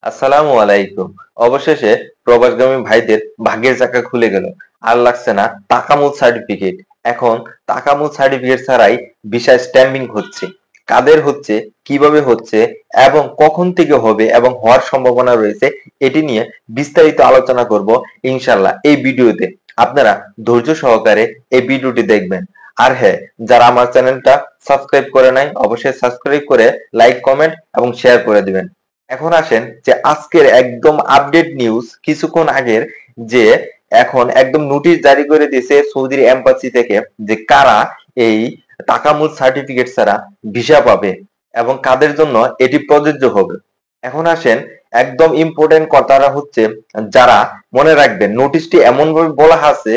আসসালামু আলাইকুম। অবশেষে প্রবাসগামী ভাইদের ভাগ্যের চাকা খুলে গেল। আর লাগছে না তাকামুত সার্টিফিকেট। এখন তাকামুত সার্টিফিকেট ছাড়াই ভিসা স্ট্যাম্পিং হচ্ছে। কাদের হচ্ছে, কিভাবে হচ্ছে এবং কখন থেকে হবে এবং হওয়ার সম্ভাবনা রয়েছে এটি নিয়ে বিস্তারিত আলোচনা করব ইনশাআল্লাহ এই ভিডিওতে। আপনারা ধৈর্য সহকারে এই ভিডিওটি দেখবেন। আর হ্যাঁ, যারা আমার চ্যানেলটা সাবস্ক্রাইব করে নাই অবশ্যই সাবস্ক্রাইব করে লাইক, কমেন্ট এবং শেয়ার করে দিবেন। এখন আসেন যে আজকের একদম আপডেট নিউজ কিছুক্ষণ আগের, যে এখন একদম নোটিশ জারি করে দিয়েছে সৌদির এম্বাসি থেকে যে কারা এই তাকামুল সার্টিফিকেট ছাড়া ভিসা পাবে এবং কাদের জন্য এটি প্রযোজ্য হবে। এখন আসেন একদম ইম্পর্টেন্ট কথাটা হচ্ছে, যারা মনে রাখবেন নোটিশটি এমন ভাবে বলা আছে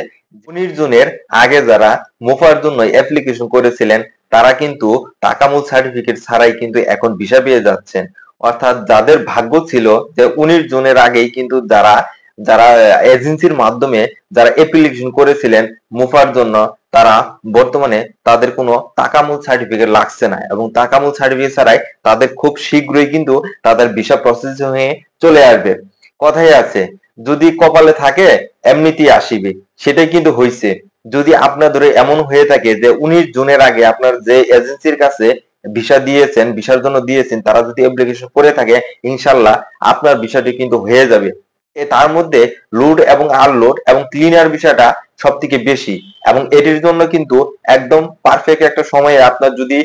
19 জুনের আগে যারা মুফার জন্য অ্যাপ্লিকেশন করেছিলেন তারা কিন্তু তাকামুল সার্টিফিকেট ছাড়াই কিন্তু এখন ভিসা পেয়ে যাচ্ছেন। অর্থাৎ যাদের ভাগ্য ছিল যে 19 জুনের আগেই কিন্তু যারা যারা এজেন্সির মাধ্যমে যারা অ্যাপ্লিকেশন করেছিলেন মুফার জন্য, তারা বর্তমানে তাদের কোনো তাকামুল সার্টিফিকেট লাগছে না এবং তাকামুল সার্টিফিকেট ছাড়াই তাদের খুব শীঘ্রই কিন্তু তাদের ভিসা প্রসেস হয়ে চলে আসবে। কথাই আছে, যদি কপালে থাকে এমনিতেই আসিবে, সেটাই কিন্তু হয়েছে। যদি আপনাদের এমন হয়ে থাকে যে 19 জুনের আগে আপনার যে এজেন্সির কাছে ভিসা দিয়েছেন, ভিসার জন্য দিয়েছেন, তারা যদি অ্যাপ্লিকেশন করে থাকে ইনশাল্লাহ আপনার বিষয়টি কিন্তু হয়ে যাবে। তার মধ্যে লোড এবং আনলোড এবং ক্লিনার বিষয়টা সব থেকে বেশি এবং এটির জন্য কিন্তু একদম পারফেক্ট একটা সময়ে আপনার যদি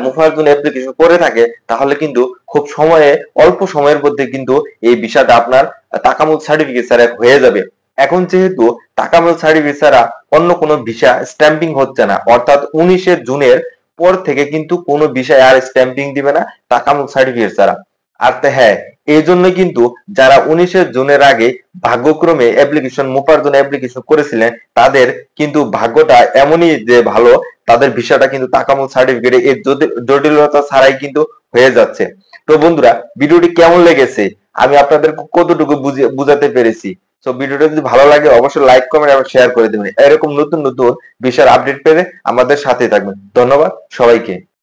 মুফার জন্য অ্যাপ্লিকেশন করে থাকে তাহলে কিন্তু খুব সময়ে অল্প সময়ের মধ্যে কিন্তু এই বিষয়টা আপনার তাকামুল সার্টিফিকেট ছাড়া হয়ে যাবে। এখন যেহেতু তাকামুল সার্টিফিকেট ছাড়া অন্য কোনো ভিসা স্ট্যাম্পিং হচ্ছে না, অর্থাৎ 19 জুনের পর থেকে কিন্তু কোনো বিষয় আর স্ট্যাম্পিং দিবে না তাকামুল সার্টিফিকেট ছাড়া। আর হ্যাঁ, এই জন্য কিন্তু যারা 19 জুনের আগে ভাগ্যক্রমে অ্যাপ্লিকেশন মুফার জন্য অ্যাপ্লিকেশন করেছিলেন তাদের কিন্তু ভাগ্যটা এমনই যে ভালো, তাদের ভিসাটা কিন্তু তাকামুল সার্টিফিকেটে এর জটিলতা ছাড়াই কিন্তু হয়ে যাচ্ছে। তো বন্ধুরা, ভিডিওটি কেমন লেগেছে, আমি আপনাদের কতটুকু বুঝাতে পেরেছি? তো ভিডিওটা যদি ভালো লাগে অবশ্যই লাইক, কমেন্ট এবং শেয়ার করে দেবেন। এরকম নতুন নতুন বিষয়ের আপডেট পেতে আমাদের সাথে থাকবেন। ধন্যবাদ সবাইকে।